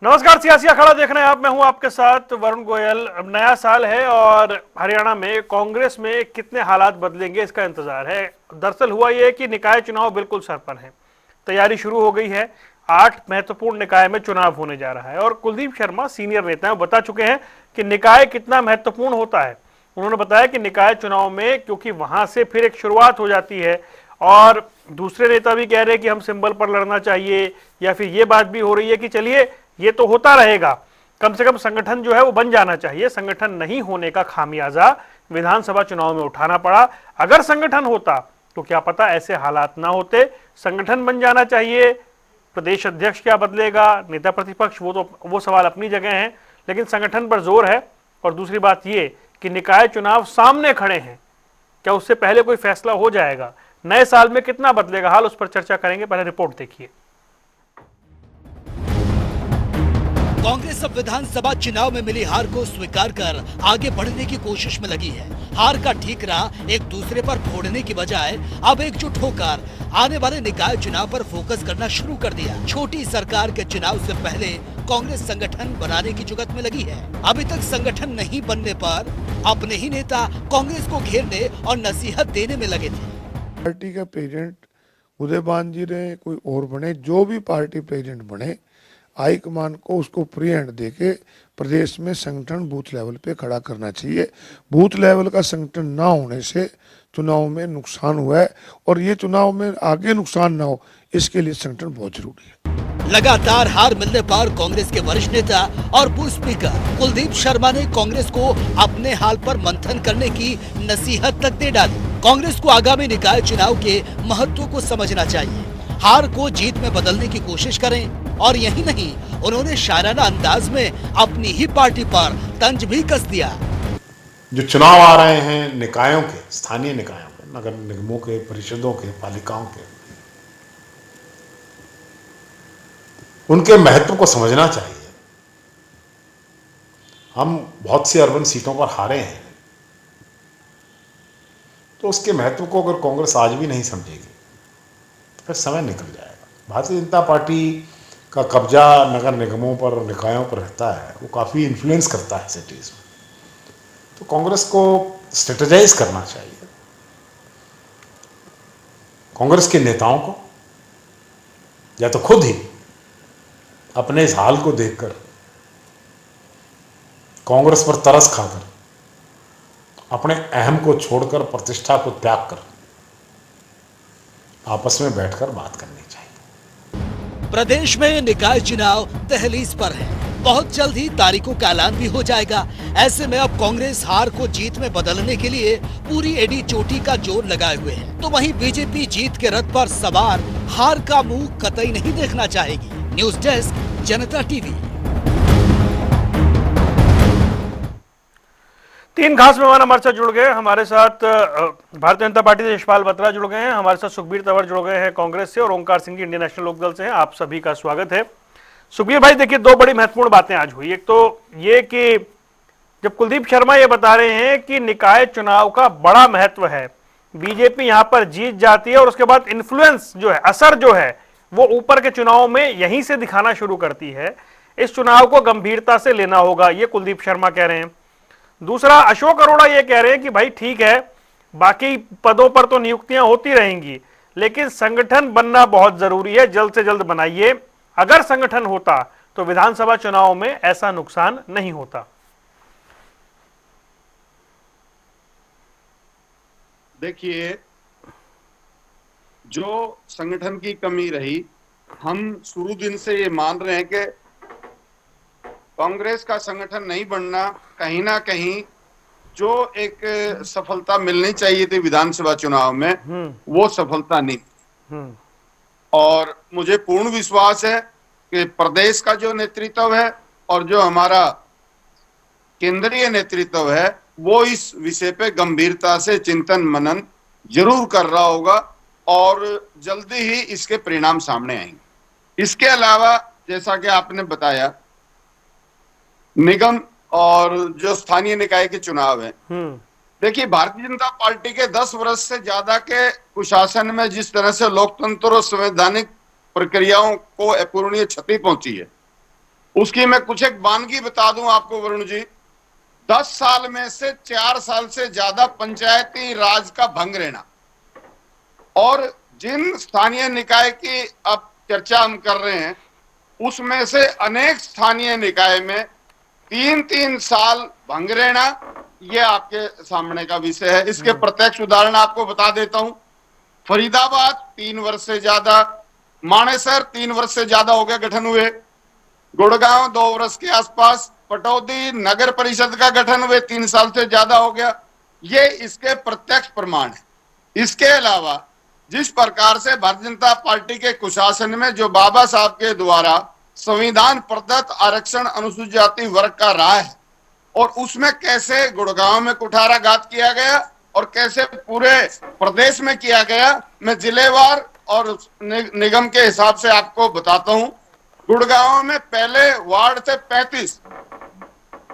नमस्कार, सियासी अखाड़ा देख रहे हैं आप। मैं हूं आपके साथ वरुण गोयल। अब नया साल है और हरियाणा में कांग्रेस में कितने हालात बदलेंगे इसका इंतजार है। दरअसल हुआ यह कि निकाय चुनाव बिल्कुल सर पर है, तैयारी शुरू हो गई है। 8 महत्वपूर्ण निकाय में चुनाव होने जा रहा है और कुलदीप शर्मा सीनियर नेता हैं, बता चुके हैं कि निकाय कितना महत्वपूर्ण होता है। उन्होंने बताया कि निकाय चुनाव में क्योंकि वहां से फिर एक शुरुआत हो जाती है और दूसरे नेता भी कह रहे हैं कि हम सिंबल पर लड़ना चाहिए, या फिर ये बात भी हो रही है कि चलिए ये तो होता रहेगा, कम से कम संगठन जो है वो बन जाना चाहिए। संगठन नहीं होने का खामियाजा विधानसभा चुनाव में उठाना पड़ा। अगर संगठन होता तो क्या पता ऐसे हालात ना होते। संगठन बन जाना चाहिए। प्रदेश अध्यक्ष क्या बदलेगा, नेता प्रतिपक्ष, वो सवाल अपनी जगह है, लेकिन संगठन पर जोर है। और दूसरी बात ये कि निकाय चुनाव सामने खड़े हैं, क्या उससे पहले कोई फैसला हो जाएगा? नए साल में कितना बदलेगा हाल, उस पर चर्चा करेंगे। पहले रिपोर्ट देखिए। कांग्रेस अब विधानसभा चुनाव में मिली हार को स्वीकार कर आगे बढ़ने की कोशिश में लगी है। हार का ठीकरा एक दूसरे पर फोड़ने की बजाय अब एकजुट होकर आने वाले निकाय चुनाव पर फोकस करना शुरू कर दिया। छोटी सरकार के चुनाव से पहले कांग्रेस संगठन बनाने की जुगत में लगी है। अभी तक संगठन नहीं बनने पर अपने ही नेता कांग्रेस को घेरने और नसीहत देने में लगे थे। पार्टी का प्रेसिडेंट उदयभान जी रहे, कोई और बने, जो भी पार्टी प्रेसिडेंट बने, हाईकमान को उसको फ्री हैंड देके प्रदेश में संगठन बूथ लेवल पे खड़ा करना चाहिए। बूथ लेवल का संगठन ना होने से चुनाव में नुकसान हुआ है और ये चुनाव में आगे नुकसान ना हो, इसके लिए संगठन बहुत जरूरी है। लगातार हार मिलने पर कांग्रेस के वरिष्ठ नेता और पूर्व स्पीकर कुलदीप शर्मा ने कांग्रेस को अपने हाल पर मंथन करने की नसीहत तक दे डाली। कांग्रेस को आगामी निकाय चुनाव के महत्व को समझना चाहिए, हार को जीत में बदलने की कोशिश करें। और यही नहीं, उन्होंने शायराना अंदाज में अपनी ही पार्टी पर तंज भी कस दिया। जो चुनाव आ रहे हैं निकायों के, स्थानीय निकायों के, नगर निगमों के, परिषदों के, पालिकाओं के, उनके महत्व को समझना चाहिए। हम बहुत सी अर्बन सीटों पर हारे हैं, तो उसके महत्व को अगर कांग्रेस आज भी नहीं समझेगी तो फिर समय निकल जाएगा। भारतीय जनता पार्टी का कब्जा नगर निगमों पर और निकायों पर रहता है, वो काफ़ी इन्फ्लुएंस करता है सिटीज़ में। तो कांग्रेस को स्ट्रेटेजाइज करना चाहिए। कांग्रेस के नेताओं को या तो खुद ही अपने इस हाल को देखकर कांग्रेस पर तरस खाकर अपने अहम को छोड़कर, प्रतिष्ठा को त्याग कर आपस में बैठकर बात करनी चाहिए। प्रदेश में निकाय चुनाव दहलीज पर है। बहुत जल्द ही तारीखों का ऐलान भी हो जाएगा। ऐसे में अब कांग्रेस हार को जीत में बदलने के लिए पूरी एडी चोटी का जोर लगाए हुए है, तो वहीं बीजेपी जीत के रथ पर सवार हार का मुंह कतई नहीं देखना चाहेगी। न्यूज डेस्क, जनता टीवी। 3 खास मेहमान हमारे साथ जुड़ गए। हमारे साथ भारतीय जनता पार्टी से यशपाल बत्रा जुड़ गए हैं, हमारे साथ सुखबीर तंवर जुड़ गए हैं कांग्रेस से, और ओंकार सिंह जी इंडियन नेशनल लोकदल से हैं। आप सभी का स्वागत है। सुखबीर भाई, देखिए 2 बड़ी महत्वपूर्ण बातें आज हुई। एक तो ये कि जब कुलदीप शर्मा ये बता रहे हैं कि निकाय चुनाव का बड़ा महत्व है, बीजेपी यहां पर जीत जाती है और उसके बाद इन्फ्लुएंस जो है, असर जो है, वो ऊपर के चुनाव में यहीं से दिखाना शुरू करती है। इस चुनाव को गंभीरता से लेना होगा, ये कुलदीप शर्मा कह रहे हैं। दूसरा, अशोक अरोड़ा ये कह रहे हैं कि भाई ठीक है, बाकी पदों पर तो नियुक्तियां होती रहेंगी, लेकिन संगठन बनना बहुत जरूरी है, जल्द से जल्द बनाइए। अगर संगठन होता तो विधानसभा चुनाव में ऐसा नुकसान नहीं होता। देखिए, जो संगठन की कमी रही, हम शुरू दिन से ये मान रहे हैं कि कांग्रेस का संगठन नहीं बनना, कहीं ना कहीं जो एक सफलता मिलनी चाहिए थी विधानसभा चुनाव में, वो सफलता नहीं। और मुझे पूर्ण विश्वास है कि प्रदेश का जो नेतृत्व है और जो हमारा केंद्रीय नेतृत्व है, वो इस विषय पे गंभीरता से चिंतन मनन जरूर कर रहा होगा और जल्दी ही इसके परिणाम सामने आएंगे। इसके अलावा जैसा कि आपने बताया, निगम और जो स्थानीय निकाय के चुनाव है, देखिए भारतीय जनता पार्टी के 10 वर्ष से ज्यादा के कुशासन में जिस तरह से लोकतंत्र और संवैधानिक प्रक्रियाओं को अपूरणीय क्षति पहुंची है, उसकी मैं कुछ एक वानगी बता दूं आपको वरुण जी। 10 साल में से 4 साल से ज्यादा पंचायती राज का भंग रहना, और जिन स्थानीय निकाय की अब चर्चा हम कर रहे हैं उसमें से अनेक स्थानीय निकाय में 3-3 साल भंग रहना, ये आपके सामने का विषय है। इसके प्रत्यक्ष उदाहरण आपको बता देता हूं। फरीदाबाद 3 वर्ष से ज्यादा, मानेसर 3 वर्ष से ज्यादा हो गया गठन हुए, गुड़गांव 2 वर्ष के आसपास, पटौदी नगर परिषद का गठन हुए 3 साल से ज्यादा हो गया। ये इसके प्रत्यक्ष प्रमाण है। इसके अलावा जिस प्रकार से भारतीय जनता पार्टी के कुशासन में जो बाबा साहब के द्वारा संविधान प्रदत्त आरक्षण अनुसूचित जाति वर्ग का रहा है, और उसमें कैसे गुड़गांव में कुठाराघात किया गया और कैसे पूरे प्रदेश में किया गया, मैं जिलेवार और निगम के हिसाब से आपको बताता हूं। गुड़गांव में पहले वार्ड थे 35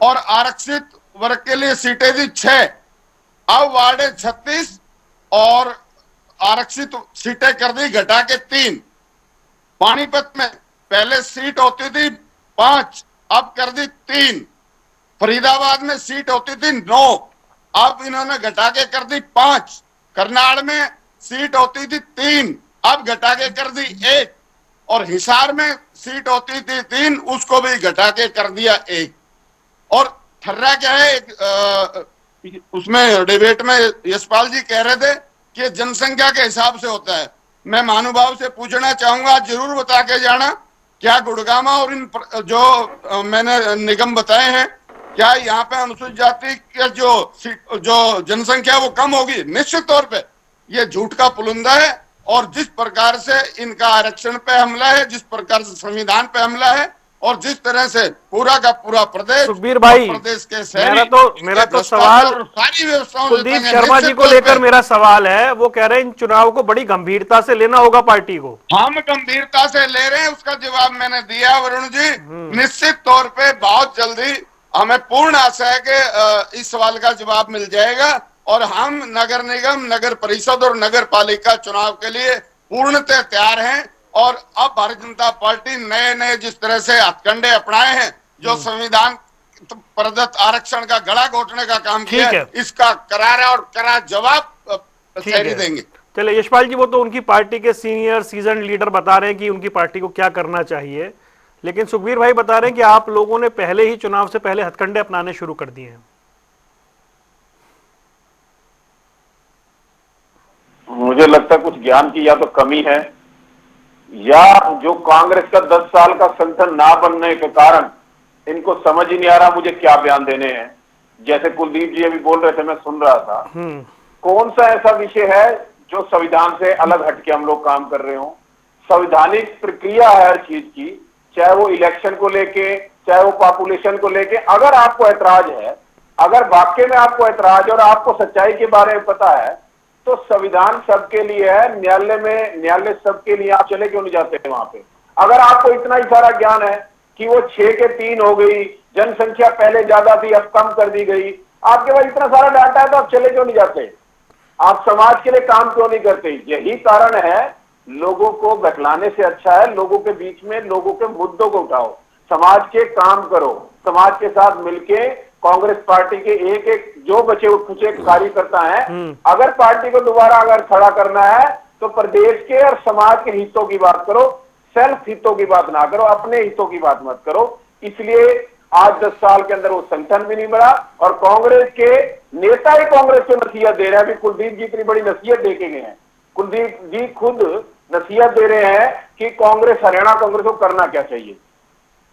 और आरक्षित वर्ग के लिए सीटें थी 6, अब वार्ड है 36 और आरक्षित सीटें कर दी घटा के 3। पानीपत में पहले सीट होती थी 5, अब कर दी 3। फरीदाबाद में सीट होती थी 9, अब इन्होंने घटा के कर दी 5। करनाल में सीट होती थी 3, अब घटा के कर दी 1, और हिसार में सीट होती थी 3, उसको भी घटा के कर दिया 1। और ठर्रा क्या है, उसमें डिबेट में यशपाल जी कह रहे थे कि जनसंख्या के हिसाब से होता है। मैं महानुभाव से पूछना चाहूंगा, जरूर बता के जाना, क्या गुड़गांव और इन जो मैंने निगम बताए हैं, क्या यहाँ पे अनुसूचित जाति के जो जनसंख्या वो कम होगी? निश्चित तौर पे ये झूठ का पुलिंदा है। और जिस प्रकार से इनका आरक्षण पे हमला है, जिस प्रकार से संविधान पे हमला है, और जिस तरह से पूरा का पूरा प्रदेश, सुखबीर भाई, प्रदेश के मेरा तो सवाल सारी व्यवस्थाओं कुलदीप शर्मा जी को लेकर मेरा सवाल है। वो कह रहे हैं इन चुनाव को बड़ी गंभीरता से लेना होगा पार्टी को। हम गंभीरता से ले रहे हैं, उसका जवाब मैंने दिया वरुण जी। निश्चित तौर पे बहुत जल्दी हमें पूर्ण आशा है कि इस सवाल का जवाब मिल जाएगा, और हम नगर निगम, नगर परिषद और नगर पालिका चुनाव के लिए पूर्णतः तैयार हैं। और अब भारतीय जनता पार्टी नए नए जिस तरह से हथकंडे अपनाए हैं, जो संविधान प्रदत्त आरक्षण का गला घोटने का काम किया है, इसका करारा और कड़ा जवाब शहरी देंगे। चले यशपाल जी, वो तो उनकी पार्टी के सीनियर सीजन लीडर बता रहे हैं कि उनकी पार्टी को क्या करना चाहिए, लेकिन सुखबीर भाई बता रहे हैं कि आप लोगों ने पहले ही चुनाव से पहले हथकंडे अपनाने शुरू कर दिए हैं। मुझे लगता है कुछ ज्ञान की या तो कमी है, या जो कांग्रेस का 10 साल का संगठन ना बनने के कारण इनको समझ ही नहीं आ रहा मुझे क्या बयान देने हैं। जैसे कुलदीप जी अभी बोल रहे थे, मैं सुन रहा था, कौन सा ऐसा विषय है जो संविधान से अलग हटके हम लोग काम कर रहे हो? संवैधानिक प्रक्रिया है हर चीज की, चाहे वो इलेक्शन को लेके, चाहे वो पॉपुलेशन को लेके। अगर आपको ऐतराज है, अगर वाकई में आपको ऐतराज और आपको सच्चाई के बारे में पता है, तो संविधान सबके लिए है, न्यायालय सबके लिए, आप चले क्यों नहीं जाते वहां पे? अगर आपको इतना ही सारा ज्ञान है कि वो 6 के 3 हो गई, जनसंख्या पहले ज्यादा थी अब कम कर दी गई, आपके पास इतना सारा डाटा है, तो आप चले क्यों नहीं जाते? आप समाज के लिए काम क्यों नहीं करते? यही कारण है, लोगों को बतलाने से अच्छा है लोगों के बीच में लोगों के मुद्दों को उठाओ, समाज के काम करो, समाज के साथ मिलके कांग्रेस पार्टी के एक एक जो बचे खुचे कार्यकर्ता हैं, अगर पार्टी को दोबारा अगर खड़ा करना है तो प्रदेश के और समाज के हितों की बात करो, सेल्फ हितों की बात ना करो, अपने हितों की बात मत करो। इसलिए आज 10 साल के अंदर वो संगठन भी नहीं बढ़ा, और कांग्रेस के नेता ही कांग्रेस को नसीहत दे रहे हैं। अभी कुलदीप जी इतनी बड़ी नसीहत दे के गए हैं, कुलदीप जी खुद नसीहत दे रहे हैं कि कांग्रेस, हरियाणा कांग्रेस को करना क्या चाहिए।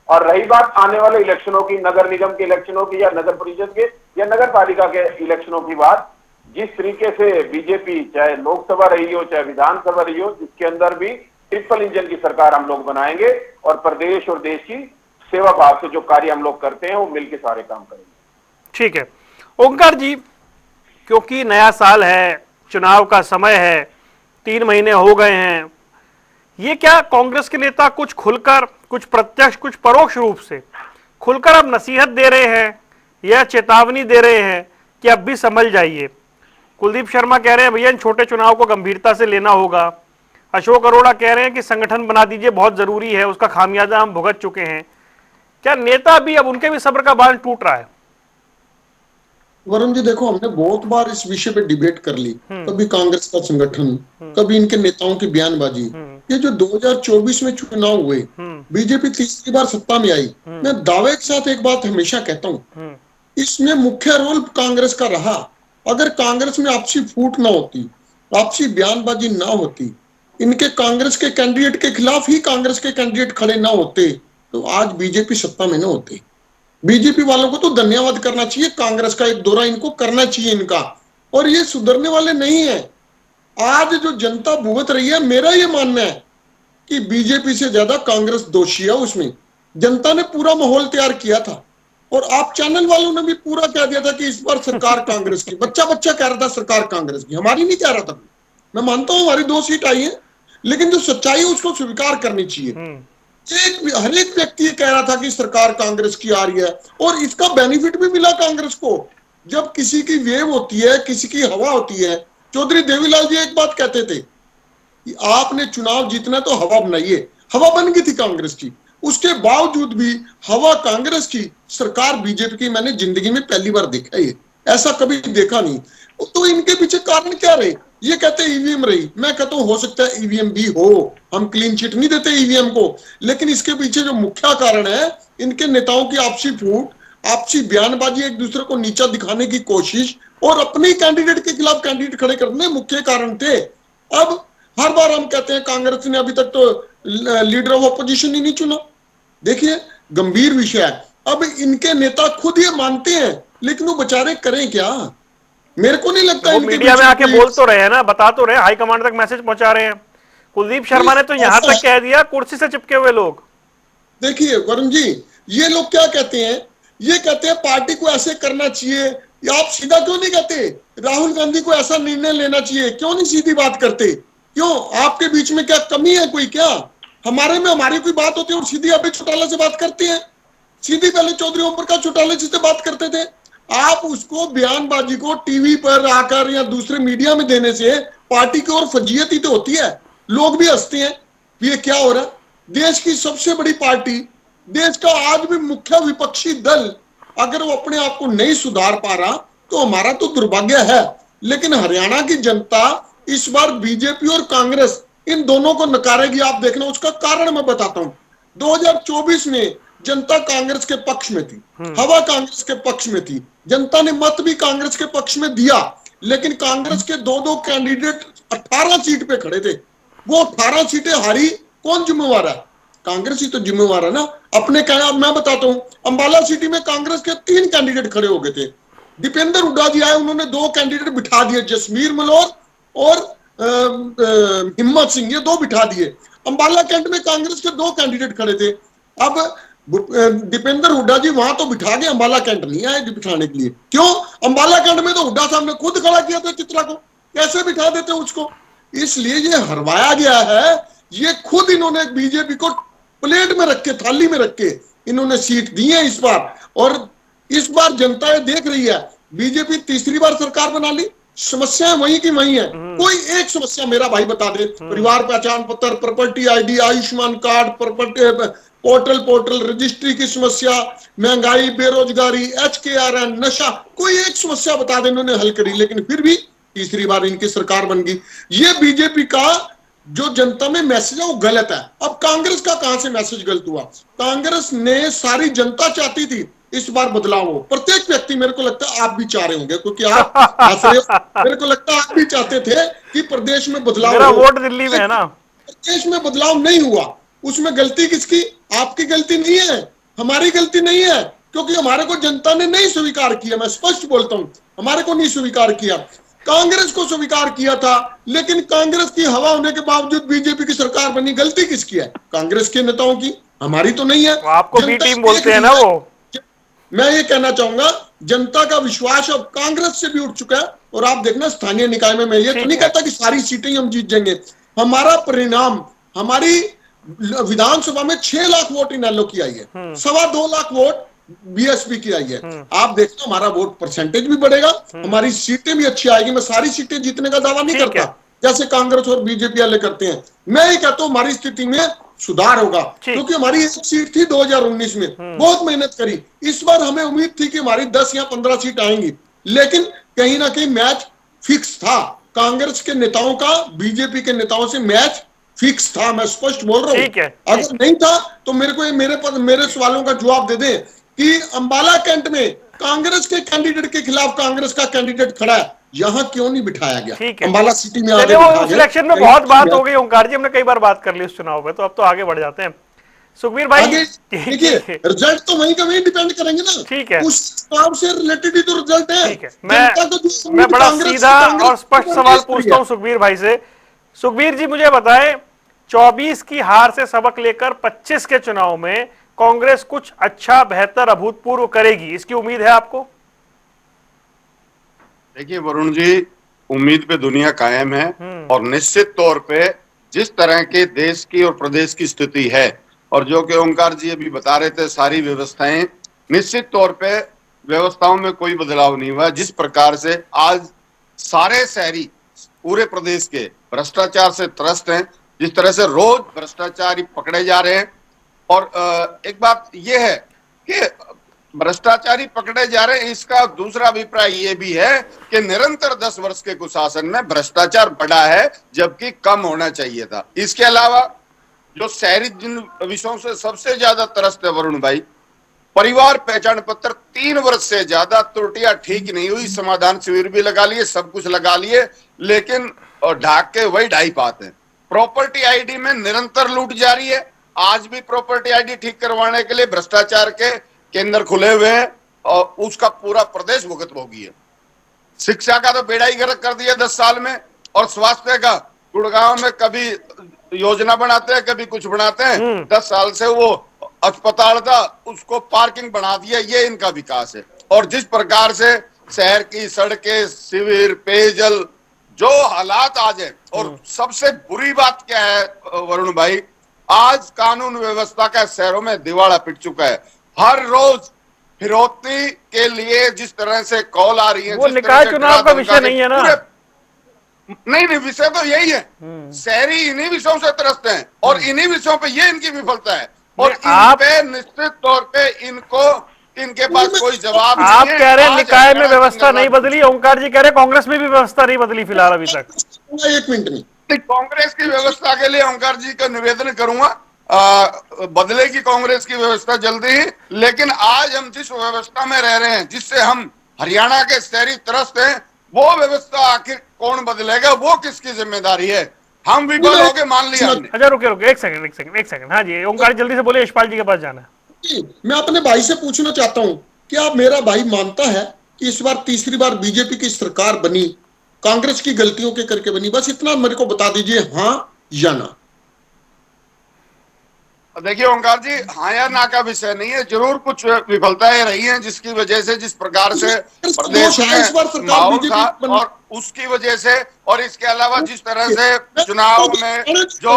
और रही बात आने वाले इलेक्शनों की, नगर निगम के इलेक्शनों की, या नगर परिषद के या नगर पालिका के इलेक्शनों की बात, जिस तरीके से बीजेपी चाहे लोकसभा रही हो चाहे विधानसभा रही हो, जिसके अंदर भी ट्रिपल इंजन की सरकार हम लोग बनाएंगे, और प्रदेश और देश की सेवा भाव से जो कार्य हम लोग करते हैं वो मिलकर सारे काम करेंगे। ठीक है ओंकार जी, क्योंकि नया साल है, चुनाव का समय है, 3 महीने हो गए हैं, ये क्या कांग्रेस के नेता कुछ खुलकर, कुछ प्रत्यक्ष कुछ परोक्ष रूप से खुलकर अब नसीहत दे रहे हैं या चेतावनी दे रहे हैं कि अब भी संभल जाइए? कुलदीप शर्मा कह रहे हैं भैया इन छोटे चुनाव को गंभीरता से लेना होगा। अशोक अरोड़ा कह रहे हैं कि संगठन बना दीजिए, बहुत जरूरी है, उसका खामियाजा हम भुगत चुके हैं। क्या नेता भी अब उनके भी सब्र का बांध टूट रहा है? वरुण जी देखो, हमने बहुत बार इस विषय पे डिबेट कर ली, कभी कांग्रेस का संगठन, कभी इनके नेताओं की बयानबाजी। ये जो 2024 में चुनाव हुए, बीजेपी तीसरी बार सत्ता में आई, मैं दावे के साथ एक बात हमेशा कहता हूं, इसमें मुख्य रोल कांग्रेस का रहा। अगर कांग्रेस में आपसी फूट ना होती, आपसी बयानबाजी ना होती, इनके कांग्रेस के कैंडिडेट के खिलाफ ही कांग्रेस के कैंडिडेट खड़े ना होते, तो आज बीजेपी सत्ता में ना होते। बीजेपी वालों को तो धन्यवाद करना चाहिए, कांग्रेस का एक दौरा इनको करना चाहिए इनका, और ये सुधरने वाले नहीं है। आज जो जनता भुगत रही है, मेरा ये मानना है कि बीजेपी से ज्यादा कांग्रेस दोषी है उसमें। जनता ने पूरा माहौल तैयार किया था, और आप चैनल वालों ने भी पूरा कह दिया था कि इस बार सरकार कांग्रेस की। बच्चा बच्चा कह रहा था सरकार कांग्रेस की, हमारी नहीं कह रहा था। मैं मानता हूं हमारी 2 सीट आई है, लेकिन जो सच्चाई है उसको स्वीकार करनी चाहिए। हर एक व्यक्ति ये कह रहा था कि सरकार कांग्रेस की आ रही है, और इसका बेनिफिट भी मिला कांग्रेस को। जब किसी की वेव होती है, किसी की हवा होती है, चौधरी देवीलाल जी एक बात कहते थे कि आपने चुनाव जीतना तो हवा बनाइए। हवा बन गई थी कांग्रेस की, उसके बावजूद भी हवा कांग्रेस की, सरकार बीजेपी की मैंने जिंदगी में पहली बार देखा है, ऐसा कभी देखा नहीं। तो इनके पीछे कारण क्या रहे? ये कहते ईवीएम रही, मैं कहता हूं हो सकता है ईवीएम भी हो, हम क्लीन चिट नहीं देते ईवीएम को, लेकिन इसके पीछे जो मुख्य कारण है, इनके नेताओं की आपसी फूट, आपसी बयानबाजी, एक दूसरे को नीचा दिखाने की कोशिश, और अपने कैंडिडेट के खिलाफ कैंडिडेट खड़े करने मुख्य कारण थे। अब हर बार हम कहते हैं कांग्रेस ने अभी तक तो लीडर ऑफ अपोजिशन ही नहीं चुना। देखिए गंभीर विषय है। अब इनके नेता खुद ये मानते हैं, लेकिन वो बेचारे करें क्या? मेरे को नहीं लगता। वो मीडिया में आके बोल तो रहे हैं ना, बता तो रहे हैं, हाईकमांड तक मैसेज पहुंचा रहे हैं। कुलदीप शर्मा ने तो यहां तक कह दिया, कुर्सी से चिपके हुए लोग। देखिए वरुण जी, ये लोग क्या कहते हैं? ये कहते हैं पार्टी को ऐसे करना चाहिए। या आप सीधा क्यों नहीं कहते राहुल गांधी को ऐसा निर्णय लेना चाहिए? क्यों नहीं सीधी बात करते? क्यों? आपके बीच में क्या कमी है कोई? क्या हमारे में हमारी कोई बात होती है और सीधी अभय चौटाला से बात करते हैं? सीधी पहले चौधरी ओम प्रकाश चौटाला जी से बात करते थे। आप उसको बयानबाजी को टीवी पर आकर या दूसरे मीडिया में देने से पार्टी की और फजीयत ही तो होती है। लोग भी हंसते हैं, ये क्या हो रहा है? देश की सबसे बड़ी पार्टी, देश का आज भी मुख्य विपक्षी दल, अगर वो अपने आप को नहीं सुधार पा रहा तो हमारा तो दुर्भाग्य है। लेकिन हरियाणा की जनता इस बार बीजेपी और कांग्रेस इन दोनों को नकारेगी, आप देखना। उसका कारण मैं बताता हूं। 2024 में जनता कांग्रेस के पक्ष में थी, हवा कांग्रेस के पक्ष में थी, जनता ने मत भी कांग्रेस के पक्ष में दिया, लेकिन कांग्रेस के 2-2 कैंडिडेट 18 सीट पे खड़े थे। वो 18 सीटें हारी, कौन जिम्मेवार है? कांग्रेस ही तो जिम्मेवार है ना। अपने कहना मैं बताता हूं, अंबाला सिटी में कांग्रेस के 3 कैंडिडेट खड़े हो गए थे। दीपेंद्र हुड्डा जी आए, उन्होंने 2 कैंडिडेट बिठा दिए, जसमीर मलोर और हिम्मत सिंह, ये 2 बिठा दिए। अंबाला कैंट में कांग्रेस के 2 कैंडिडेट खड़े थे। अब दीपेंद्र हुड्डा जी वहां तो बिठा गए, अंबाला कैंट नहीं आए बिठाने के लिए। क्यों? अंबाला कैंट में तो हुड्डा साहब ने खुद खड़ा किया था चित्रा को, कैसे बिठा देते उसको? इसलिए ये हरवाया गया है। ये खुद इन्होंने बीजेपी को प्लेट में रख के, थाली में रख के इन्होंने सीट दी है इस बार। और इस बार जनता ये देख रही है, बीजेपी तीसरी बार सरकार बना ली, समस्या वहीं की वहीं है। कोई एक समस्या मेरा भाई बता दे, परिवार पहचान पत्र, property ID, Ayushman card, property portal registry की समस्या, महंगाई, बेरोजगारी, HKRN, नशा, कोई एक समस्या बता दे, इन्होंने हल करी। लेकिन फिर भी तीसरी बार इनकी सरकार बन गई। ये बीजेपी का जो जनता में मैसेज है वो गलत है। अब कांग्रेस का कहां से मैसेज गलत हुआ? कांग्रेस ने, सारी जनता चाहती थी इस बार बदलाव हो। प्रत्येक व्यक्ति, मेरे को लगता है आप भी चाह रहे होंगे, क्योंकि आप मेरे को लगता है आप भी चाहते थे कि प्रदेश में बदलाव मेरा हो। वोट दिल्ली में है ना। प्रदेश में बदलाव नहीं हुआ, उसमें गलती किसकी? आपकी गलती नहीं है, हमारी गलती नहीं है, क्योंकि हमारे को जनता ने नहीं स्वीकार किया। मैं स्पष्ट बोलता हूं, हमारे को नहीं स्वीकार किया, कांग्रेस को स्वीकार किया था। लेकिन कांग्रेस की हवा होने के बावजूद बीजेपी की सरकार बनी, गलती किसकी है? कांग्रेस के नेताओं की, हमारी तो नहीं है। आपको बी टीम बोलते हैं ना वो। मैं ये कहना चाहूंगा, जनता का विश्वास अब कांग्रेस से भी उठ चुका है। और आप देखना स्थानीय निकाय में, मैं ये तो नहीं कहता कि सारी सीटें हम जीत जाएंगे। हमारा परिणाम, हमारी विधानसभा में 6 लाख वोट इनेलो की आई है, 2.25 लाख वोट बीएसपी की आई है। आप देखना हमारा वोट परसेंटेज भी बढ़ेगा, हमारी सीटें भी अच्छी आएगी। मैं सारी सीटें जीतने का दावा नहीं करता जैसे कांग्रेस और बीजेपी वाले करते हैं। मैं ये कहता हूं हमारी स्थिति में सुधार होगा, क्योंकि हमारी एक सीट थी 2019 में, बहुत मेहनत करी। इस बार हमें उम्मीद थी कि हमारी 10 या 15 सीट आएंगी, लेकिन कहीं ना कहीं मैच फिक्स था। कांग्रेस के नेताओं का बीजेपी के नेताओं से मैच फिक्स था, मैं स्पष्ट बोल रहा ठीक है, हूं। अगर नहीं था तो मेरे को मेरे सवालों का जवाब दे दें कि अंबाला कैंट में कांग्रेस के कैंडिडेट के खिलाफ कांग्रेस का कैंडिडेट खड़ा है, यहां क्यों नहीं बिठाया गया? ठीक है। अंबाला सिटी में चलिए, आगे वो बिठा उस गया। इलेक्शन में बहुत बात हो गई ओंकार जी, हमने कई बार बात कर ली उस चुनाव में, तो अब तो आगे बढ़ जाते हैं सुखबीर भाई। आगे देखिए, रिजल्ट तो वहीं का वहीं डिपेंड करेंगे ना। ठीक है, उस काम से रिलेटेड ही तो रिजल्ट है। ठीक है। जनता को जो मैं बड़ा कांग्रेस सीधा और स्पष्ट कांग्रेस सवाल की पूछता हूं सुखबीर भाई से। सुखबीर जी, मुझे बताएं, 24 की हार से सबक लेकर 25 के चुनाव में कांग्रेस कुछ अच्छा, बेहतर, अभूतपूर्व करेगी, इसकी उम्मीद है आपको? देखिए वरुण जी, उम्मीद पे दुनिया कायम है, और निश्चित तौर पे जिस तरह के देश की और प्रदेश की स्थिति है, और जो कि ओंकार जी अभी बता रहे थे, सारी व्यवस्थाएं, निश्चित तौर पे व्यवस्थाओं में कोई बदलाव नहीं हुआ। जिस प्रकार से आज सारे शहरी पूरे प्रदेश के भ्रष्टाचार से त्रस्त हैं, जिस तरह से रोज भ्रष्टाचारी पकड़े जा रहे हैं, और एक बात यह है कि भ्रष्टाचारी पकड़े जा रहे हैं, इसका दूसरा अभिप्राय ये भी है कि निरंतर 10 वर्ष के कुशासन में भ्रष्टाचार बढ़ा है, जबकि कम होना चाहिए था। इसके अलावा जो शहरी जिन विषयों से सबसे ज्यादा त्रस्त है वरुण भाई, परिवार पहचान पत्र 3 वर्ष से ज्यादा त्रुटियां ठीक नहीं हुई, समाधान शिविर भी लगा लिए, सब कुछ लगा लिए, लेकिन ढाक के वही ढाई पाते हैं। प्रॉपर्टी आईडी में निरंतर लूट जारी है। आज भी प्रॉपर्टी आईडी ठीक करवाने के लिए भ्रष्टाचार के केंद्र खुले हुए हैं, और उसका पूरा प्रदेश भुगत भोगी है। शिक्षा का तो बेड़ा ही गर्क कर दिया 10 साल में, और स्वास्थ्य का गुड़गांव में कभी योजना बनाते हैं, कभी कुछ बनाते हैं। 10 साल से वो अस्पताल था, उसको पार्किंग बना दिया, ये इनका विकास है। और जिस प्रकार से शहर की सड़कें, शिविर, पेयजल, जो हालात आज है, और सबसे बुरी बात क्या है वरुण भाई, आज कानून व्यवस्था का शहरों में दिवाला पिट चुका है। हर रोज फिरौती के लिए जिस तरह से कॉल आ रही है, वो निकाय चुनाव का विषय नहीं है ना। नहीं, विषय तो यही है। शहरी इन्हीं विषयों से त्रस्त हैं, और इन्हीं विषयों पे ये इनकी विफलता है, और इन पे निश्चित तौर पे इनके पास कोई जवाब नहीं है। आप कह रहे हैं निकाय में व्यवस्था नहीं बदली, ओंकार जी कह रहे हैं कांग्रेस में भी व्यवस्था नहीं बदली फिलहाल अभी तक। 1 मिनट में कांग्रेस की व्यवस्था के लिए ओंकार जी का निवेदन करूंगा, बदलेगी कांग्रेस की व्यवस्था जल्दी ही। लेकिन आज हम जिस व्यवस्था में रह रहे हैं, जिससे हम हरियाणा के शहरी त्रस्त हैं, वो व्यवस्था आखिर कौन बदलेगा, वो किसकी जिम्मेदारी है? हम विफल हो गए, मान लिया हमने। अच्छा, रुके एक सेकंड। हाँ जी ओंकार, जल्दी से बोले, यशपाल जी के पास जाना है। मैं अपने भाई से पूछना चाहता हूं, क्या मेरा भाई मानता है कि इस बार तीसरी बार बीजेपी की सरकार बनी कांग्रेस की गलतियों के करके बनी? बस इतना मेरे को बता दीजिए, हाँ या ना। देखिए ओंकार जी, हाँ या ना का विषय नहीं है, जरूर कुछ विफलताएं रही हैं, जिसकी वजह से, जिस प्रकार से प्रदेश में माहौल था, और उसकी वजह से, और इसके अलावा जिस तरह से चुनाव में जो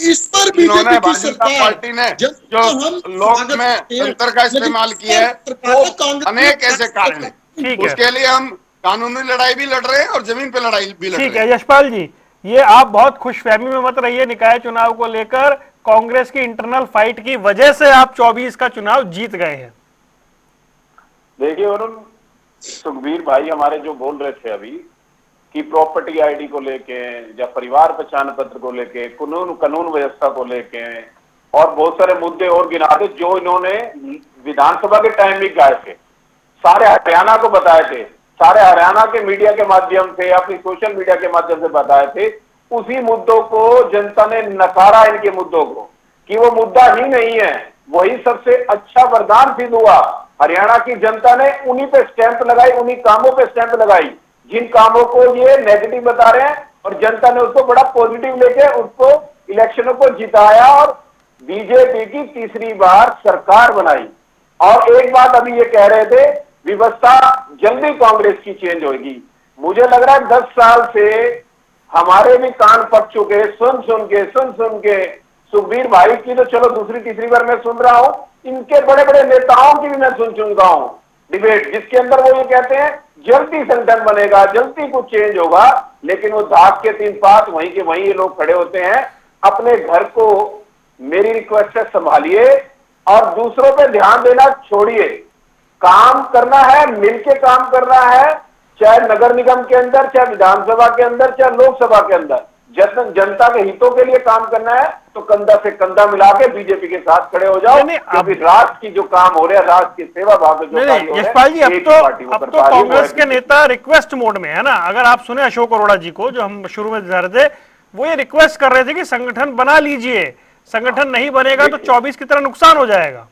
इस पर इन्होंने भारतीय जनता पार्टी ने जो लोक में तंत्र का इस्तेमाल किया है, वो अनेक ऐसे कारण है। उसके लिए हम कानूनी लड़ाई भी लड़ रहे हैं, और जमीन पे लड़ाई भी लड़ रहे हैं। ठीक है यशपाल जी, ये आप बहुत खुशफहमी में मत रहिए निकाय चुनाव को लेकर। कांग्रेस की इंटरनल फाइट की वजह से आप 24 का चुनाव जीत गए हैं। देखिए वरुण, सुखबीर भाई हमारे जो बोल रहे थे अभी कि प्रॉपर्टी आईडी को लेके, या परिवार पहचान पत्र को लेके, कानून व्यवस्था को लेके, और बहुत सारे मुद्दे और गिना थे जो इन्होंने विधानसभा के टाइम भी गाए थे, सारे हरियाणा को बताए थे, सारे हरियाणा के मीडिया के माध्यम से या फिर सोशल मीडिया के माध्यम से बताए थे। उसी मुद्दों को जनता ने नकारा, इनके मुद्दों को, कि वो मुद्दा ही नहीं है। वही सबसे अच्छा वरदान सिद्ध हुआ। हरियाणा की जनता ने उन्हीं पे स्टैंप लगाई, उन्हीं कामों पे स्टैंप लगाई जिन कामों को ये नेगेटिव बता रहे हैं, और जनता ने उसको बड़ा पॉजिटिव लेके उसको इलेक्शनों को जिताया, और बीजेपी की तीसरी बार सरकार बनाई। और एक बात अभी ये कह रहे थे, व्यवस्था जल्दी कांग्रेस की चेंज होगी। मुझे लग रहा है 10 साल से हमारे भी कान पक चुके, सुन सुन के सुखबीर भाई की तो चलो दूसरी तीसरी बार मैं सुन रहा हूं, इनके बड़े बड़े नेताओं की भी मैं सुन रहा हूं डिबेट, जिसके अंदर वो ये कहते हैं जल्दी संगठन बनेगा, जल्दी कुछ चेंज होगा। लेकिन वो दाग के 3 पात वहीं के वहीं ये लोग खड़े होते हैं, अपने घर को मेरी रिक्वेस्ट है, संभालिए और दूसरों पे ध्यान देना छोड़िए। काम करना है, मिलके काम करना है, चाहे नगर निगम के अंदर, चाहे विधानसभा के अंदर, चाहे लोकसभा के अंदर। जब जनता के हितों के लिए काम करना है तो कंधा से कंधा मिला के बीजेपी के साथ खड़े हो जाओ। क्योंकि राष्ट्र की जो काम हो रहा है, राष्ट्र की सेवा भाव में जो कार्य हो रहा है, यशपाल जी, एक ही पार्टी को अब कर तो पा रही है, कांग्रेस वो के नेता रिक्वेस्ट मोड में है ना। अगर आप सुने अशोक अरोड़ा जी को, जो हम शुरू में दिखा रहे थे, वो ये रिक्वेस्ट कर रहे थे कि संगठन बना लीजिए, संगठन नहीं बनेगा तो 24 की तरह नुकसान हो जाएगा।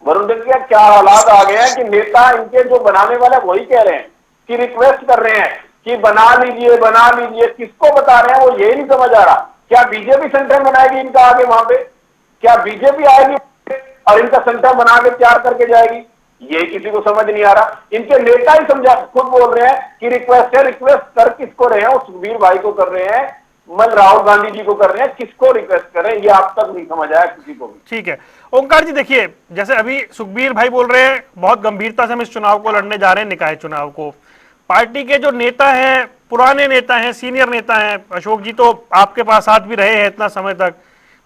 वरुण भैया, क्या हालात आ गए हैं कि नेता इनके जो बनाने वाले वही कह रहे हैं कि रिक्वेस्ट कर रहे हैं कि बना लीजिए बना लीजिए। किसको बता रहे हैं वो यही नहीं समझ आ रहा। क्या बीजेपी संगठन बनाएगी इनका आगे वहां पे? क्या बीजेपी आएगी और इनका संगठन बना के तैयार करके जाएगी? ये किसी को समझ नहीं आ रहा। इनके नेता ही समझा, खुद बोल रहे हैं कि रिक्वेस्ट है। रिक्वेस्ट कर किसको रहे हैं? वो सुखबीर भाई को कर रहे हैं, मन राहुल गांधी जी को कर रहे हैं। किसको रिक्वेस्ट करें ये आप तक नहीं समझ आया किसी को भी। ठीक है ओंकार जी, देखिए जैसे अभी सुखबीर भाई बोल रहे हैं बहुत गंभीरता से हम इस चुनाव को लड़ने जा रहे हैं, निकाय चुनाव को। पार्टी के जो नेता हैं, पुराने नेता हैं, सीनियर नेता हैं, अशोक जी तो आपके पास साथ भी रहे हैं इतना समय तक,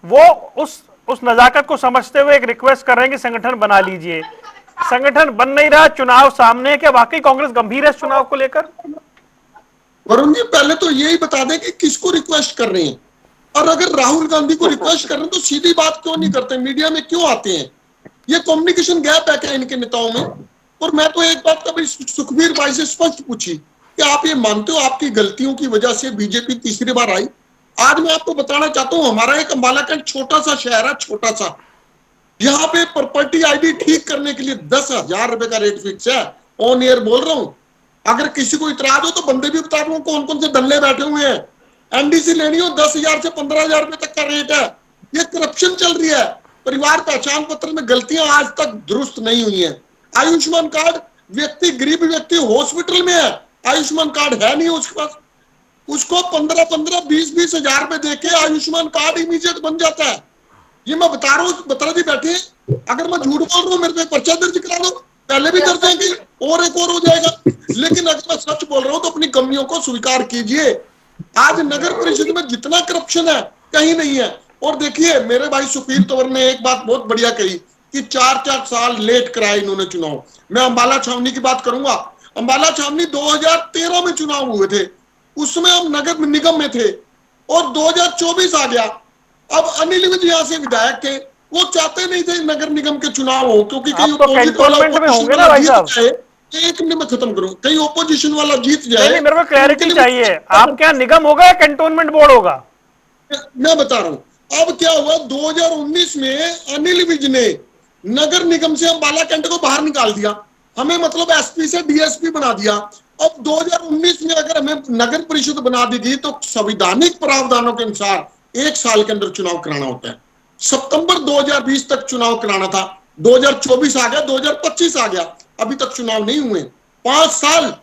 वो उस नजाकत को समझते हुए एक रिक्वेस्ट कर रहे हैं कि संगठन बना लीजिए। संगठन बन नहीं रहा, चुनाव सामने है, क्या वाकई कांग्रेस गंभीर है इस चुनाव को लेकर? वरुण जी, पहले तो यही बता दें कि किसको रिक्वेस्ट कर रहे हैं, और अगर राहुल गांधी को रिक्वेस्ट कर रहे हैं तो सीधी बात क्यों नहीं करते, मीडिया में क्यों आते हैं? ये कम्युनिकेशन गैप है क्या इनके नेताओं में? और मैं तो एक बात कभी सुखबीर भाई से स्पष्ट पूछी कि आप ये मानते हो आपकी गलतियों की वजह से बीजेपी तीसरी बार आई? आज मैं आपको बताना चाहता हूं, हमारा एक अंबाला का छोटा सा शहर है, छोटा सा, यहाँ पे प्रॉपर्टी आईडी ठीक करने के लिए 10,000 रुपए का रेट फिक्स है। ऑन एयर बोल रहा हूं, अगर किसी को इतराज हो तो बंदे भी बता दूं कौन कौन से दल्ले बैठे हुए हैं। एनडीसी लेनी हो 10,000 से 15,000 रुपए तक का रेट है। ये करप्शन चल रही है। परिवार पहचान पत्र में गलतियां आज तक दुरुस्त नहीं हुई हैं। आयुष्मान कार्ड, व्यक्ति गरीब व्यक्ति हॉस्पिटल में है, आयुष्मान कार्ड है नहीं उसके पास, उसको 15-15, 20-20 हजार रुपए देके आयुष्मान कार्ड इमीडिएट बन जाता है। ये मैं बता रहा हूँ, बता जी बैठे, अगर मैं झूठ बोल रहा हूँ मेरे पे पर्चा दर्ज करा दो, पहले भी कर देंगे और एक और हो जाएगा। लेकिन अगर मैं सच बोल रहा हूँ तो अपनी कमियों को स्वीकार कीजिए। आज नगर परिषद में जितना करप्शन है कहीं नहीं है। और देखिए मेरे भाई सुखबीर तंवर ने एक बात बहुत बढ़िया कही कि 4-4 साल लेट कराए इन्होंने चुनाव। मैं अंबाला छावनी की बात करूंगा। अंबाला छावनी 2013 में चुनाव हुए थे, उसमें हम नगर निगम में थे, और 2024 आ गया। अब अनिल विज यहाँ से विधायक थे, वो चाहते नहीं थे नगर निगम के चुनाव हो, क्योंकि कई कैंटोनमेंट में होंगे ना भाई साहब। एक मिनट में खत्म करूं, कई ओपोजिशन वाला जीत जाए। नहीं, मेरे को क्लैरिटी चाहिए, आप क्या निगम होगा या कैंटोनमेंट बोर्ड होगा? मैं बता रहा हूं। अब क्या हुआ, 2019 में अनिल विज ने नगर निगम से अंबाला कैंट को बाहर निकाल दिया, हमें मतलब एसपी से डीएसपी बना दिया। अब 2019 में अगर हमें नगर परिषद बना दी गई तो संवैधानिक प्रावधानों के अनुसार 1 साल के अंदर चुनाव कराना होता है। सितंबर 2020 तक चुनाव कराना था, 2024 आ गया, 2025 आ गया, अभी तक चुनाव नहीं हुए। 5 साल,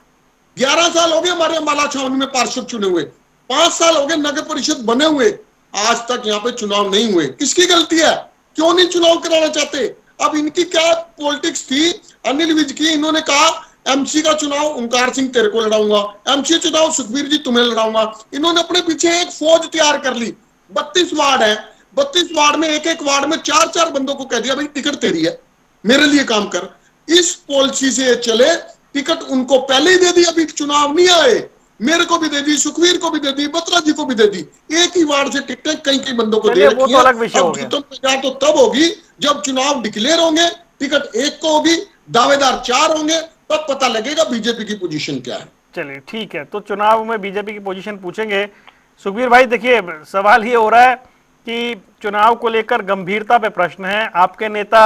11 साल हो गए हमारे अंबाला छावनी में पार्षद चुने हुए, 5 साल हो गए नगर परिषद बने हुए, आज तक यहाँ पे चुनाव नहीं हुए। किसकी गलती है? क्यों नहीं चुनाव कराना चाहते? अब इनकी क्या पॉलिटिक्स थी अनिल विज की? इन्होंने कहा एमसी का चुनाव ओंकार सिंह तेरे को लड़ाऊंगा, एमसी चुनाव सुखबीर जी तुम्हें लड़ाऊंगा। इन्होंने अपने पीछे एक फौज तैयार कर ली। 32 वार्ड है, 32 वार्ड में एक वार्ड में 4-4 बंदों को कह दिया भाई टिकट तेरी है, मेरे लिए काम कर। इस पॉलिसी से चले, टिकट उनको पहले ही दे दी, अभी चुनाव नहीं आए, मेरे को भी दे दी, सुखबीर को भी दे दी, बत्रा जी को भी दे दी। एक ही वार्ड से टिकटें कई बंदों को दे रखी वो तो अलग विषय हो गया। तो तब होगी जब चुनाव डिक्लेयर होंगे, टिकट एक को होगी, दावेदार 4 होंगे, तब पता लगेगा बीजेपी की पोजीशन क्या है। चलिए ठीक है, तो चुनाव में बीजेपी की पोजीशन पूछेंगे। सुखबीर भाई देखिए, सवाल ये हो रहा है कि चुनाव को लेकर गंभीरता पे प्रश्न है, आपके नेता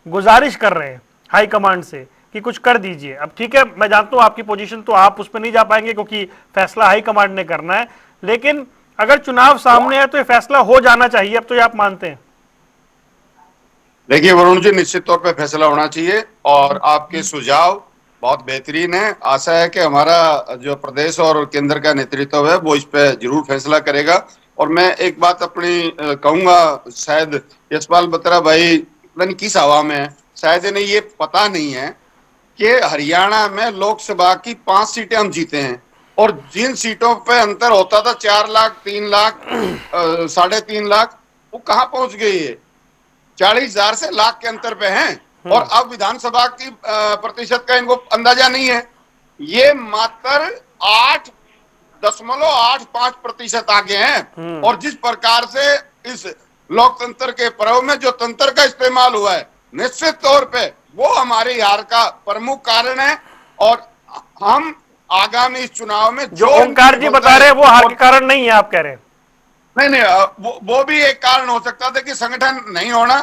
गुजारिश कर रहे हैं हाईकमांड से कि कुछ कर दीजिए। अब ठीक है, मैं जानता हूं आपकी पोजीशन, तो आप उस पर नहीं जा पाएंगे क्योंकि फैसला हाईकमांड ने करना है, लेकिन अगर चुनाव सामने है तो ये फैसला हो जाना चाहिए, अब तो ये आप मानते हैं? देखिए वरुण जी, निश्चित तौर पे फैसला होना चाहिए और आपके सुझाव बहुत बेहतरीन है। आशा है कि हमारा जो प्रदेश और केंद्र का नेतृत्व है वो इस पे जरूर फैसला करेगा। और मैं एक बात अपनी कहूंगा, शायद यशपाल बत्रा भाई पता नहीं किस हवा में है, शायद इन्हें ये पता नहीं है कि हरियाणा में लोकसभा की 5 सीटें हम जीते हैं, और जिन सीटों पे अंतर होता था 4 लाख, 3 लाख, 3.5 लाख, वो कहां पहुंच गई है? 40,000 से लाख के अंतर पे हैं और अब विधानसभा की प्रतिशत का इनको अंदाजा नहीं है। ये मात्र 8.85% आगे हैं। और जिस प्रकार से इस लोकतंत्र के पर्व में जो तंत्र का इस्तेमाल हुआ है, निश्चित तौर पे वो हमारे हार का प्रमुख कारण है। और हम आगामी इस चुनाव में जो ओंकार जी बता रहे हैं वो हार के कारण नहीं है, आप कह रहे हैं? नहीं, वो भी एक कारण हो सकता था कि संगठन नहीं होना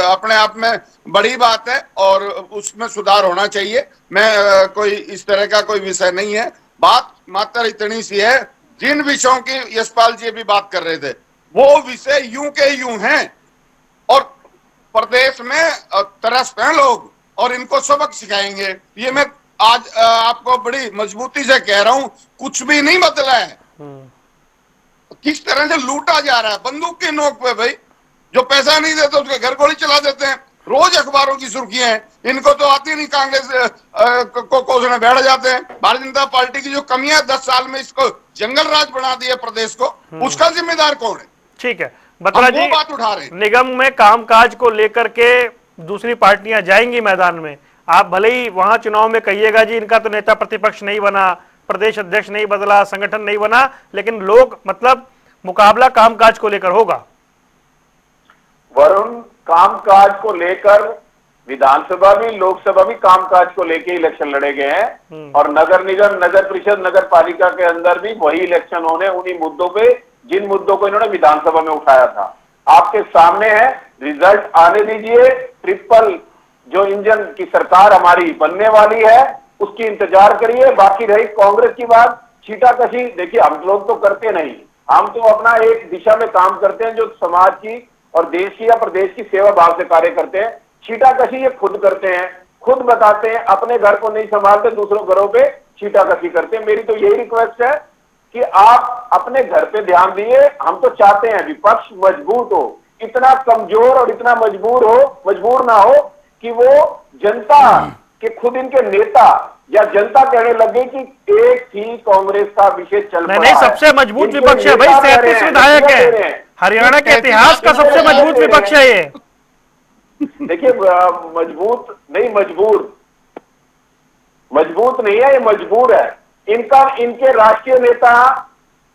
अपने आप में बड़ी बात है और उसमें सुधार होना चाहिए। मैं कोई इस तरह का कोई विषय नहीं है। बात मात्र इतनी सी है, जिन विषयों की यशपाल जी भी बात कर रहे थे, वो विषय यूं के यूं हैं और प्रदेश में त्रस्त हैं लोग और इनको सबक सिखाएंगे। ये मैं आज आपको बड़ी मजबूती से कह रहा हूं, कुछ भी नहीं बदला है। किस तरह से लूटा जा रहा है बंदूक के नोक पे भाई। जो पैसा नहीं देते उसके घर गोली चला देते हैं। रोज अखबारों की सुर्खियां हैं। इनको तो आती नहीं, कांग्रेस को कोसने बैठ जाते हैं। भारतीय जनता पार्टी की जो कमियां 10 साल में इसको जंगल राज बना दिया प्रदेश को, उसका जिम्मेदार कौन है? ठीक है बत्रा जी, बात उठा रहे हैं। निगम में कामकाज को लेकर के दूसरी पार्टियां जाएंगी मैदान में। आप भले ही वहां चुनाव में कहिएगा जी इनका तो नेता प्रतिपक्ष नहीं बना, प्रदेश अध्यक्ष नहीं बदला, संगठन नहीं बना, लेकिन लोग मतलब मुकाबला कामकाज को लेकर होगा। वरुण, कामकाज को लेकर विधानसभा भी लोकसभा भी कामकाज को लेकर इलेक्शन लड़े गए हैं और नगर निगम, नगर परिषद, नगर पालिका के अंदर भी वही इलेक्शन होने उन्हीं मुद्दों पे, जिन मुद्दों को इन्होंने विधानसभा में उठाया था। आपके सामने है, रिजल्ट आने दीजिए। ट्रिपल जो इंजन की सरकार हमारी बनने वाली है उसकी इंतजार करिए। बाकी रही कांग्रेस की बात, छीटाकशी, देखिए हम लोग तो करते नहीं, हम तो अपना एक दिशा में काम करते हैं जो समाज की और देश की या प्रदेश की सेवा भाव से कार्य करते हैं। छीटाकशी ये खुद करते हैं, खुद बताते हैं, अपने घर को नहीं संभालते, दूसरों घरों पे छीटाकशी करते हैं। मेरी तो यही रिक्वेस्ट है कि आप अपने घर पे ध्यान दिए। हम तो चाहते हैं विपक्ष मजबूत हो, इतना कमजोर और इतना मजबूर ना हो कि वो जनता के खुद इनके नेता या जनता कहने लगे कि एक ही कांग्रेस का विषय चल रहा है। नहीं, सबसे मजबूत विपक्ष है भाई, 37 विधायक है, हरियाणा के इतिहास का सबसे मजबूत विपक्ष है ये। देखिए मजबूत नहीं, मजबूत नहीं है, ये मजबूर है। इनके राष्ट्रीय नेता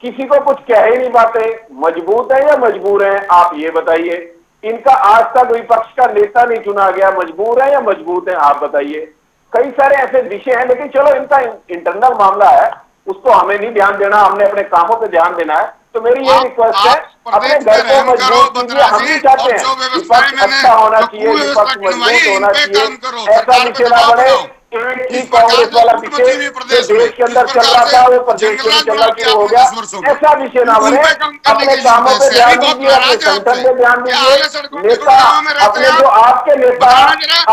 किसी को कुछ कह ही नहीं पाते। मजबूत है या मजबूर है, आप ये बताइए। इनका आज तक विपक्ष का नेता नहीं चुना गया, मजबूर है या मजबूत है, आप बताइए। कई सारे ऐसे विषय हैं, लेकिन चलो इनका इंटरनल मामला है, उसको हमें नहीं ध्यान देना, हमने अपने कामों पे ध्यान देना है। तो मेरी ये रिक्वेस्ट है, अपने घर को मजबूत कीजिए। हम भी चाहते हैं विपक्ष अच्छा होना चाहिए, विपक्ष मजबूत होना चाहिए। ऐसा विषय ना बने एक ही कांग्रेस वाला विषय जो देश के अंदर चल रहा था वो प्रदेश में चलना शुरू हो गया। ऐसा विषय ना बने। अपने कामों पे ध्यान दीजिए, अपने संगठन पे ध्यान दीजिए। नेता अपने जो आपके नेता,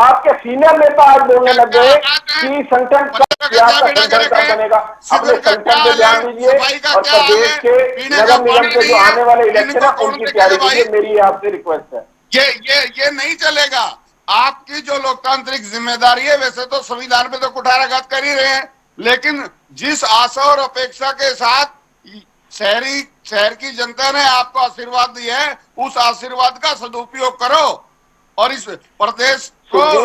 आपके सीनियर नेता आज बोलने लग गए कि संगठन संगठन का बनेगा। अपने संगठन पे ध्यान दीजिए और प्रदेश के नगर निगम के जो आने वाले इलेक्शन है उनकी तैयारी कीजिए। मेरी आपसे रिक्वेस्ट है। ये नहीं चलेगा। आपकी जो लोकतांत्रिक जिम्मेदारी है, वैसे तो संविधान पे तो कुठाराघात कर ही रहे हैं, लेकिन जिस आशा और अपेक्षा के साथ शहर की जनता ने आपको आशीर्वाद दिया है, उस आशीर्वाद का सदुपयोग करो और इस प्रदेश को जो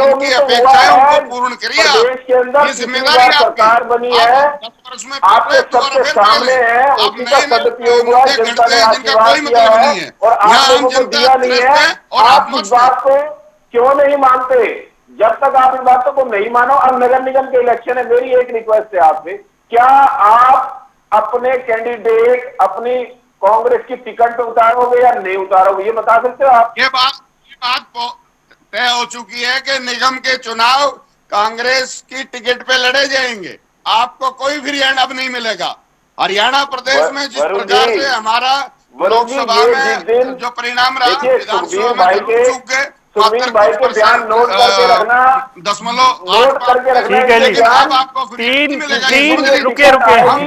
उनकी अपेक्षा है उनको पूर्ण करिए। प्रदेश के अंदर जिम्मेदारी सरकार बनी है, आपके सबके सामने है, उसी का सदुपयोग हुआ, जनता ने आशीर्वाद दिया है और आप लोगों को दिया नहीं है। आप इस बात को क्यों नहीं मानते? जब तक आप इन बातों को नहीं मानो, अब नगर निगम के इलेक्शन है, मेरी एक रिक्वेस्ट है आपसे, क्या आप अपने कैंडिडेट अपनी कांग्रेस की टिकट पे उतारोगे या नहीं उतारोगे, ये बता सकते हो आप? ये बात तय हो चुकी है कि निगम के चुनाव कांग्रेस की टिकट पे लड़े जाएंगे। आपको कोई वेरिएंट अब नहीं मिलेगा। हरियाणा प्रदेश में जिस प्रकार से हमारा लोकसभा में जो परिणाम रहा, विधानसभा में चूक गए। सुखबीर भाई के बयान नोट करके रखना, नोट करके रखना। ठीक है जी, रुके बयान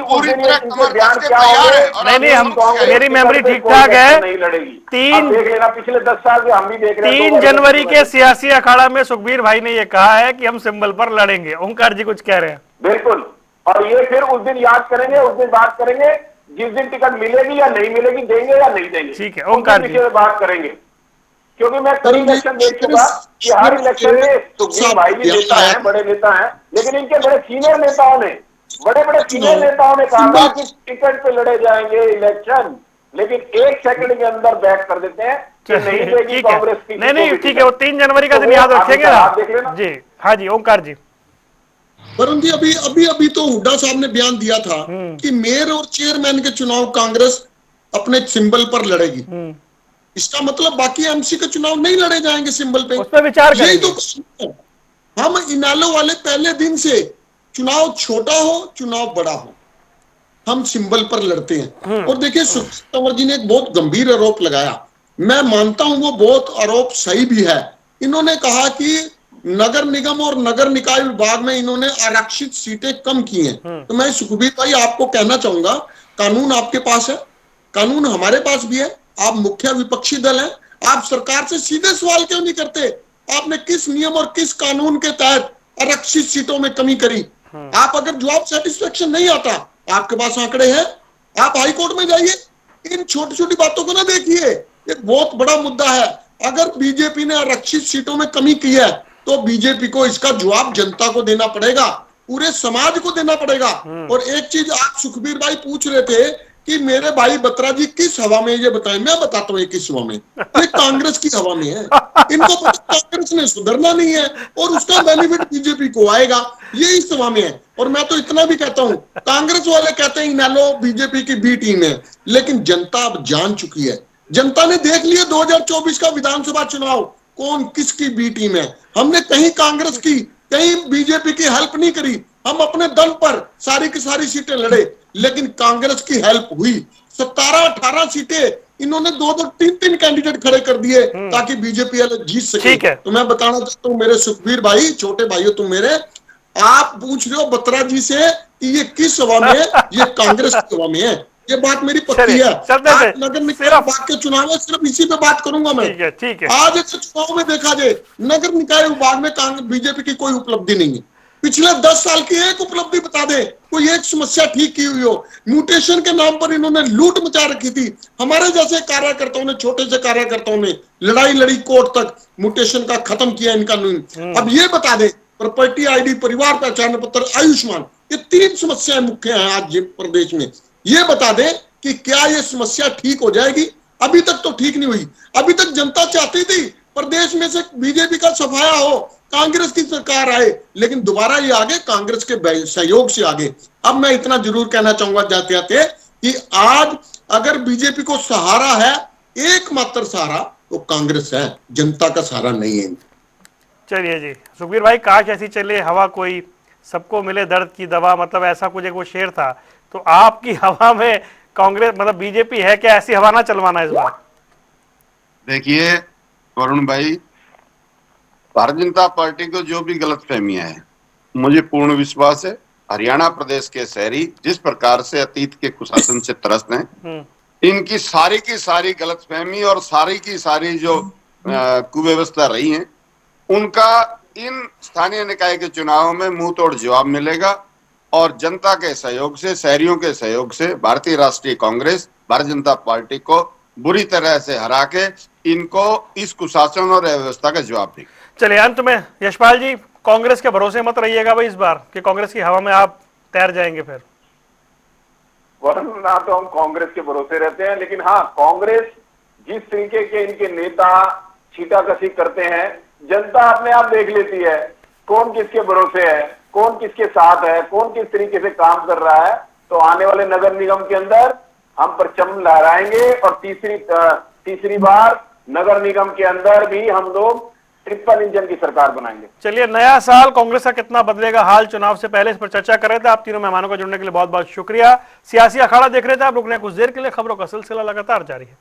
क्या होंगे? नहीं, हम मेरी मेमोरी ठीक ठाक है। नहीं लड़ेगी। देख लेना पिछले 10 साल से हम भी देख रहे हैं। 3 जनवरी के सियासी अखाड़ा में सुखबीर भाई ने ये कहा है कि हम सिंबल पर लड़ेंगे। ओंकार जी कुछ कह रहे हैं? बिल्कुल, और ये फिर उस दिन याद करेंगे, उस दिन बात करेंगे जिस दिन टिकट मिलेगी या नहीं मिलेगी, देंगे या नहीं देंगे, ठीक है, उस ओंकार जी। विषय में बात करेंगे। क्योंकि मैं कई वरुण जी, इलेक्शन देख चुका कि हर इलेक्शन में सुखबीर भाई भी नेता हैं, बड़े नेता हैं, लेकिन इनके बड़े सीनियर नेताओं ने, बड़े सीनियर नेताओं ने कहा था कि टिकट पे लड़े जाएंगे इलेक्शन, लेकिन 1 सेकंड के अंदर बैक कर देते हैं कि नहीं देगी ठीक है, कांग्रेस की। नहीं ठीक है, वो 3 जनवरी का तो दिन वो याद आगे रखेंगे का ना आप देख लेना। जी। हाँ जी ओंकार जी। वरुण जी, अभी तो हुड्डा साहब ने बयान दिया था कि मेयर और चेयरमैन के चुनाव कांग्रेस अपने सिंबल पर लड़ेगी। इसका मतलब बाकी एमसी के चुनाव नहीं लड़े जाएंगे सिंबल पे। उस पर विचार यही करेंगे। तो हम इनालो वाले पहले दिन से, चुनाव छोटा हो चुनाव बड़ा हो, हम सिंबल पर लड़ते हैं। और देखिए, सुखबीर तंवर जी ने एक बहुत गंभीर आरोप लगाया, मैं मानता हूं वो बहुत आरोप सही भी है। इन्होंने कहा कि नगर निगम और नगर निकाय विभाग में इन्होंने आरक्षित सीटें कम की हैं। तो मैं सुखबीर भाई आपको कहना चाहूंगा, कानून आपके पास है, कानून हमारे पास भी है, आप मुख्य विपक्षी दल हैं, आप सरकार से सीधे सवाल क्यों नहीं करते? आपने किस नियम और किस कानून के तहत आरक्षित सीटों में कमी करी? आप अगर जवाब सेटिस्फेक्शन नहीं आता, आपके पास आंकड़े हैं, आप हाई कोर्ट में जाइए, इन छोटी छोटी बातों को ना देखिए, एक बहुत बड़ा मुद्दा है। अगर बीजेपी ने आरक्षित सीटों में कमी की है तो बीजेपी को इसका जवाब जनता को देना पड़ेगा, पूरे समाज को देना पड़ेगा। और एक चीज आप सुखबीर भाई पूछ रहे थे कि मेरे भाई बत्रा जी किस हवा में, ये बताएं। मैं बताता हूँ ये किस हवा में, ये कांग्रेस की हवा में है। इनको पता कांग्रेस ने सुधरना नहीं है और उसका बेनिफिट बीजेपी को आएगा, ये इस हवा में है। और मैं तो इतना भी कहता हूँ, कांग्रेस वाले कहते हैं इनेलो बीजेपी की बी टीम है, लेकिन जनता अब जान चुकी है, जनता ने देख लिया 2024 का विधानसभा चुनाव कौन किसकी बी टीम है। हमने कहीं कांग्रेस की, कहीं बीजेपी की हेल्प नहीं करी, हम अपने दम पर सारी की सारी सीटें लड़े, लेकिन कांग्रेस की हेल्प हुई। 17-18 सीटें इन्होंने 2-3 कैंडिडेट खड़े कर दिए ताकि बीजेपी वाले जीत सके। ठीक है। तो मैं बताना चाहता हूं मेरे सुखबीर भाई, छोटे भाइयों तुम मेरे, आप पूछ रहे हो बत्रा जी से कि ये किस हवा में है, ये कांग्रेस की हवा में है, ये बात मेरी पक्की है। आज नगर निकाय विभाग के चुनाव है, सिर्फ इसी पे बात करूंगा मैं। ठीक है। आज इस चुनाव में देखा जाए, नगर निकाय विभाग में बीजेपी की कोई उपलब्धि नहीं है। पिछले 10 साल की एक उपलब्धि बता दे, कोई एक समस्या ठीक की हुई हो। म्यूटेशन के नाम पर इन्होंने लूट मचा रखी थी, हमारे जैसे कार्यकर्ताओं ने, छोटे से कार्यकर्ताओं ने लड़ाई लड़ी, कोर्ट तक म्यूटेशन का खत्म किया इनका कानून। अब ये बता दे, प्रॉपर्टी आईडी, परिवार पहचान पत्र, आयुष्मान, ये 3 समस्याएं मुख्य हैं आज प्रदेश में। ये बता दे कि क्या ये समस्या ठीक हो जाएगी? अभी तक तो ठीक नहीं हुई। अभी तक जनता चाहती थी प्रदेश में से बीजेपी का सफाया हो, कांग्रेस की सरकार आए, लेकिन दोबारा ये आगे कांग्रेस के सहयोग से आगे। अब मैं इतना जरूर कहना चाहूंगा जाते जाते कि आज अगर बीजेपी को सहारा है, एकमात्र सहारा, तो कांग्रेस है, जनता का सहारा नहीं है। चलिए जी सुखबीर भाई, काश ऐसी चले हवा, कोई सबको मिले दर्द की दवा, मतलब ऐसा कुछ एक वो शेर था। तो आपकी हवा में कांग्रेस मतलब बीजेपी है क्या? ऐसी हवा ना चलवाना इस बार। देखिए वरुण भाई, भारतीय जनता पार्टी को जो भी गलतफहमियां हैं, मुझे पूर्ण विश्वास है हरियाणा प्रदेश के शहरी जिस प्रकार से अतीत के कुशासन से त्रस्त हैं, इनकी सारी की सारी गलतफहमी और सारी की सारी जो कुव्यवस्था रही है, उनका इन स्थानीय निकाय के चुनाव में मुंह तोड़ जवाब मिलेगा। और जनता के सहयोग से, शहरियों के सहयोग से भारतीय राष्ट्रीय कांग्रेस, भारतीय जनता पार्टी को बुरी तरह से हरा के इनको इस कुशासन और व्यवस्था का जवाब देगी। चलिए अंत में यशपाल जी, कांग्रेस के भरोसे मत रहिएगा भाई इस बार, कि कांग्रेस की हवा में आप तैर जाएंगे फिर। वरना तो हम कांग्रेस के भरोसे रहते हैं, लेकिन हाँ, कांग्रेस जिस तरीके के इनके नेता छीटाकशी करते हैं, जनता अपने आप देख लेती है कौन किसके भरोसे है, कौन किसके साथ है, कौन किस तरीके से काम कर रहा है। तो आने वाले नगर निगम के अंदर हम परचम लहराएंगे और तीसरी बार नगर निगम के अंदर भी हम लोग ट्रिपल इंजन की सरकार बनाएंगे। चलिए, नया साल कांग्रेस का कितना बदलेगा, हाल चुनाव से पहले इस पर चर्चा कर रहे थे। आप तीनों मेहमानों को जुड़ने के लिए बहुत बहुत शुक्रिया। सियासी अखाड़ा देख रहे थे आप, रुकने कुछ देर के लिए, खबरों का सिलसिला लगातार जारी है।